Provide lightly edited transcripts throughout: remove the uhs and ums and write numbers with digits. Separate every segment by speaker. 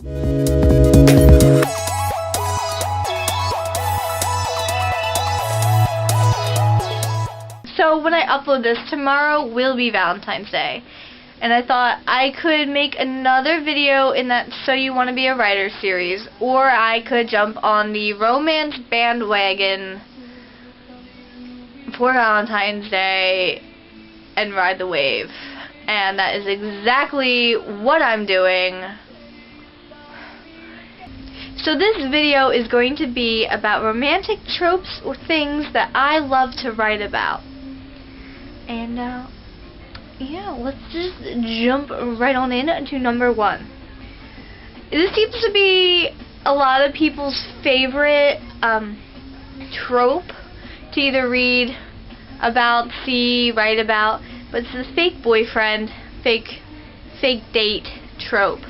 Speaker 1: So when I upload this, tomorrow will be Valentine's Day. And I thought I could make another video in that So You Want to Be a Writer series, or I could jump on the romance bandwagon for Valentine's Day and ride the wave. And that is exactly what I'm doing. So this video is going to be about romantic tropes or things that I love to write about. And yeah, let's just jump right on in to number 1. This seems to be a lot of people's favorite trope to either read about, see, write about, but it's the fake boyfriend, fake date trope.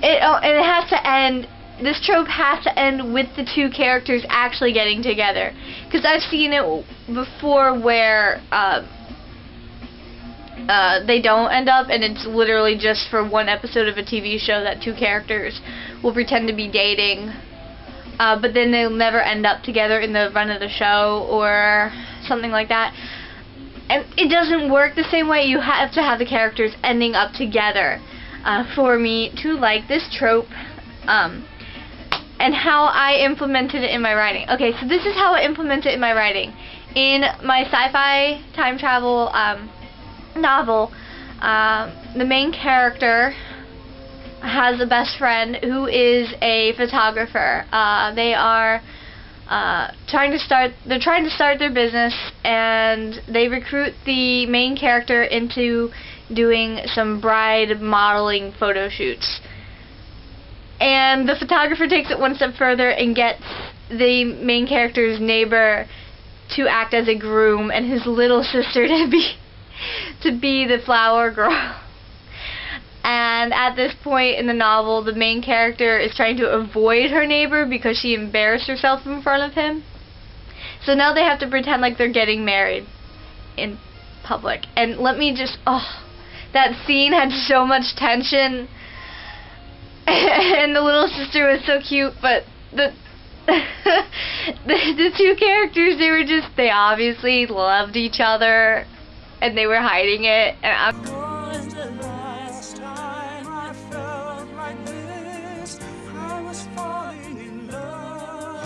Speaker 1: It has to end. This trope has to end with the two characters actually getting together. Because I've seen it before where they don't end up, and it's literally just for one episode of a TV show that two characters will pretend to be dating, but then they'll never end up together in the run of the show or something like that. And it doesn't work the same way. You have to have the characters ending up together for me to like this trope. And how I implemented it in my writing. Okay, so this is how I implement it in my writing. In my sci-fi time travel novel, the main character has a best friend who is a photographer. They are trying to start their business, and they recruit the main character into doing some bride modeling photo shoots. And the photographer takes it one step further and gets the main character's neighbor to act as a groom and his little sister to be the flower girl. And at this point in the novel, the main character is trying to avoid her neighbor because she embarrassed herself in front of him. So now they have to pretend like they're getting married in public. And let me just, that scene had so much tension. And the little sister was so cute, but the two characters, they obviously loved each other, and they were hiding it. And
Speaker 2: Was the last time I felt like this? I was falling in love,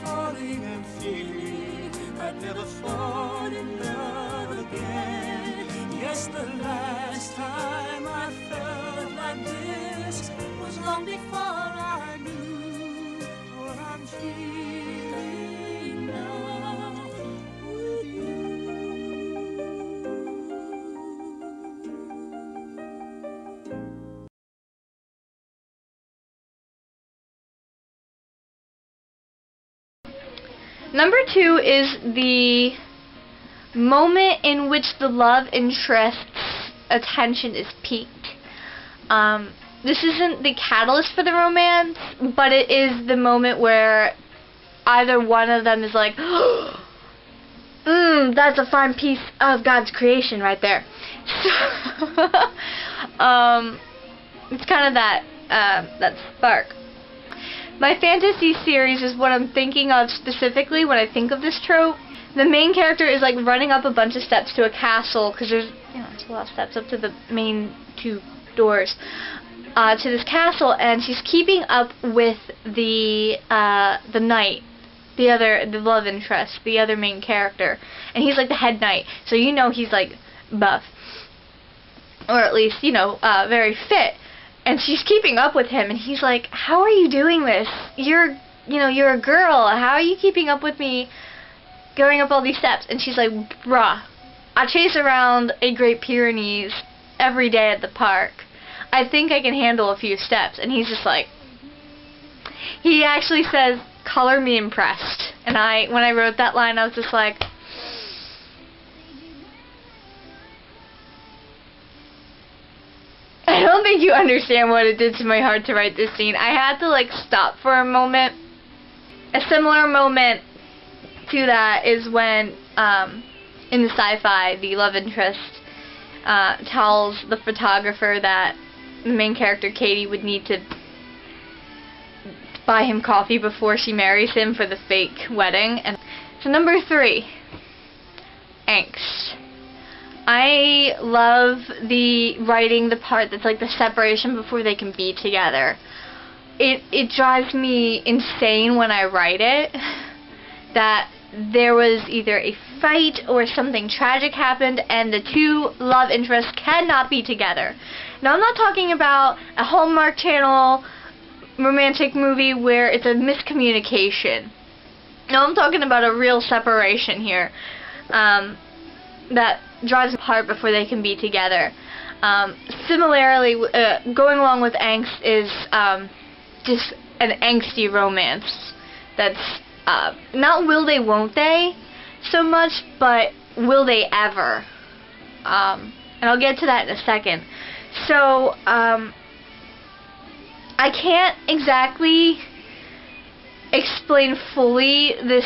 Speaker 2: falling and feeling I'd never fall in love again. Yes, the last time I felt like this was long before I knew what I'm feeling now with you.
Speaker 1: Number 2 is the moment in which the love interest's attention is piqued. This isn't the catalyst for the romance, but it is the moment where either one of them is like, that's a fine piece of God's creation right there. So, it's kind of that spark. My fantasy series is what I'm thinking of specifically when I think of this trope. The main character is like running up a bunch of steps to a castle, because there's a lot of steps up to the main 2 doors to this castle, and she's keeping up with the knight, the love interest, the other main character, and he's like the head knight, so he's like buff, or at least very fit. And she's keeping up with him, and he's like, "How are you doing this? You're a girl. How are you keeping up with me going up all these steps?" And she's like, "Bruh, I chase around a Great Pyrenees every day at the park. I think I can handle a few steps." And he's just like, he actually says, "Color me impressed." And when I wrote that line, I was just like, I don't think you understand what it did to my heart to write this scene. I had to stop for a moment. A similar moment to that is when in the sci-fi, the love interest tells the photographer that the main character Cadee would need to buy him coffee before she marries him for the fake wedding. And so number 3, angst. I love the writing, the part that's like the separation before they can be together. It drives me insane when I write it that there was either a fight or something tragic happened and the two love interests cannot be together. Now I'm not talking about a Hallmark Channel romantic movie where it's a miscommunication. No, I'm talking about a real separation here that drives apart before they can be together. Similarly, going along with angst is just an angsty romance that's not will they, won't they so much, but will they ever. And I'll get to that in a second. So, I can't exactly explain fully this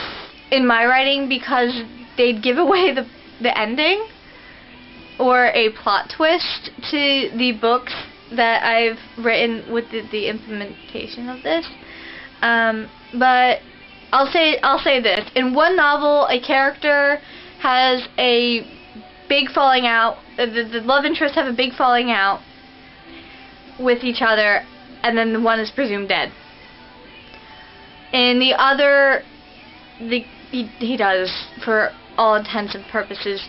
Speaker 1: in my writing because they'd give away the ending or a plot twist to the books that I've written with the implementation of this. But I'll say this. In one novel, a character has a big falling out. The love interests have a big falling out with each other, and then the one is presumed dead. In the other, he does, for all intents and purposes,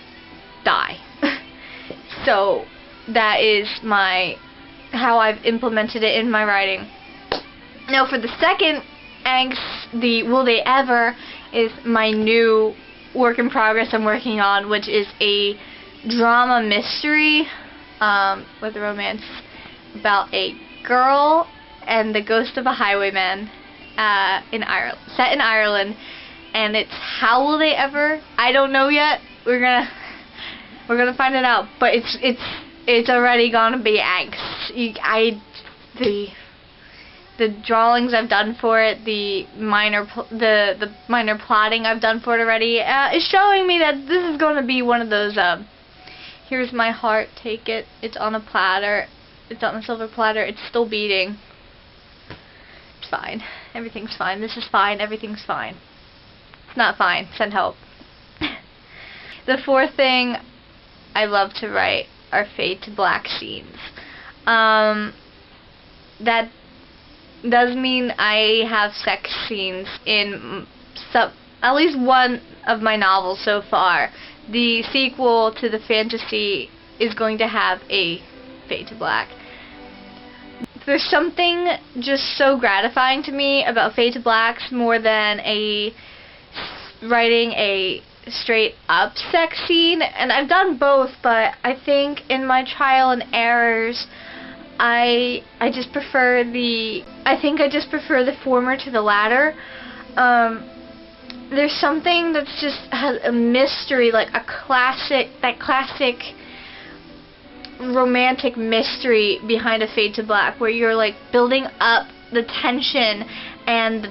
Speaker 1: die. So that is how I've implemented it in my writing. Now for the second angst, the will they ever, is my new work in progress I'm working on, which is a drama mystery with a romance about a girl and the ghost of a highwayman in Ireland, set in Ireland, and it's how will they ever? I don't know yet. We're gonna find it out, but it's already gonna be angst. The drawings I've done for it, the minor plotting I've done for it already is showing me that this is gonna be one of those here's my heart, take it. It's on a platter. It's on a silver platter. It's still beating. It's fine. Everything's fine. This is fine. Everything's fine. It's not fine. Send help. The fourth thing I love to write are fade to black scenes. That does mean I have sex scenes in at least one of my novels so far. The sequel to the fantasy is going to have a fade to black. There's something just so gratifying to me about fade to blacks more than writing a straight up sex scene, and I've done both, but I think in my trial and errors I just prefer the former to the latter. There's something that's just has a mystery, like that classic romantic mystery behind a fade to black, where you're like building up the tension and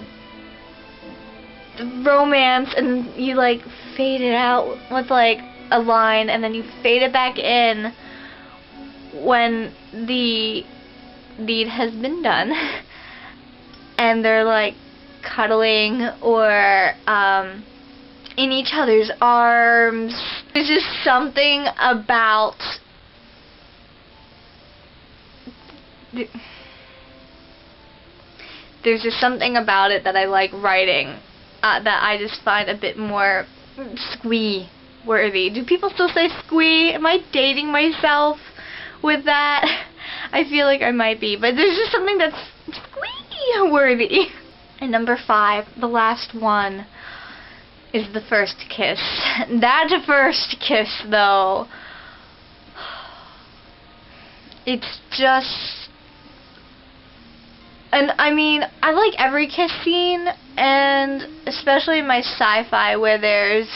Speaker 1: the romance, and you like fade it out with like a line, and then you fade it back in when the deed has been done and they're like cuddling or in each other's arms. There's just something about it that I like writing that I just find a bit more squee worthy. Do people still say squee? Am I dating myself with that? I feel like I might be, but there's just something that's squee worthy. And number 5, the last one, is the first kiss. That first kiss, though, it's just, and I mean, I like every kiss scene, and especially in my sci-fi where there's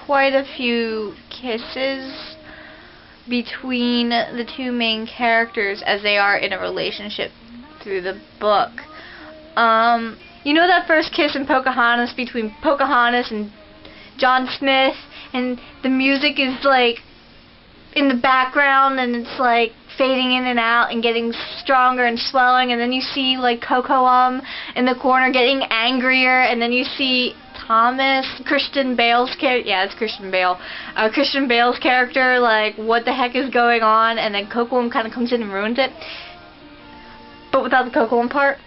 Speaker 1: quite a few kisses between the two main characters as they are in a relationship through the book. You know that first kiss in Pocahontas between Pocahontas and John Smith, and the music is like, in the background, and it's like fading in and out and getting stronger and swelling, and then you see like Coco in the corner getting angrier, and then you see Thomas, Christian Bale's character, yeah, it's Christian Bale, Christian Bale's character, like, what the heck is going on, and then Coco kind of comes in and ruins it, but without the Coco part.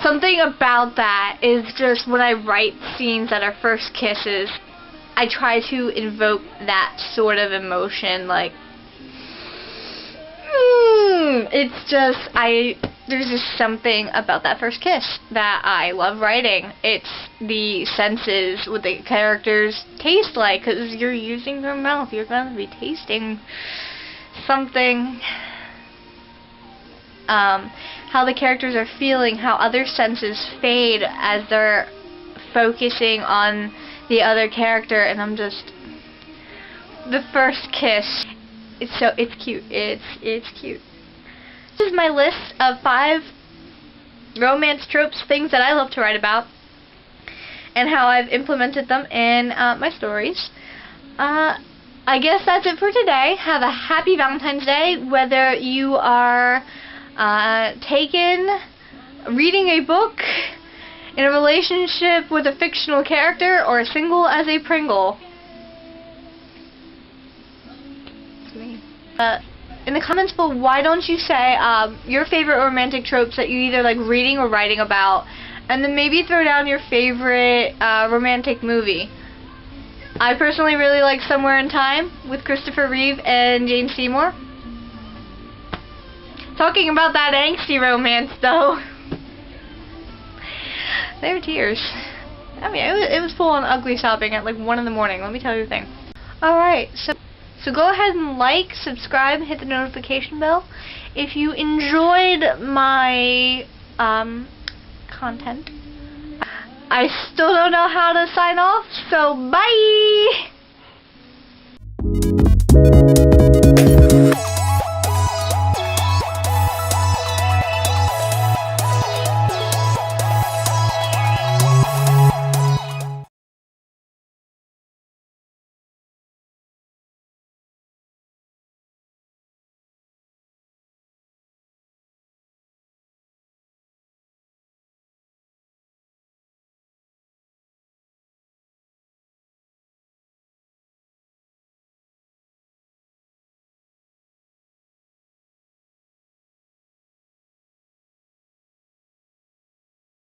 Speaker 1: Something about that is just when I write scenes that are first kisses, I try to invoke that sort of emotion, like, it's just, there's just something about that first kiss that I love writing. It's the senses, what the characters taste like, because you're using your mouth, you're going to be tasting something. How the characters are feeling, how other senses fade as they're focusing on the other character, and I'm just, the first kiss, it's cute, it's cute. This is my list of 5 romance tropes, things that I love to write about, and how I've implemented them in my stories. I guess that's it for today. Have a happy Valentine's Day, whether you are reading a book, in a relationship with a fictional character, or single as a Pringle. It's me. In the comments below, why don't you say your favorite romantic tropes that you either like reading or writing about, and then maybe throw down your favorite romantic movie. I personally really like Somewhere in Time with Christopher Reeve and Jane Seymour. Talking about that angsty romance, though. There were tears. I mean, it was full on ugly sobbing at like 1 in the morning, let me tell you the thing. Alright, so go ahead and like, subscribe, hit the notification bell if you enjoyed my content. I still don't know how to sign off, so bye!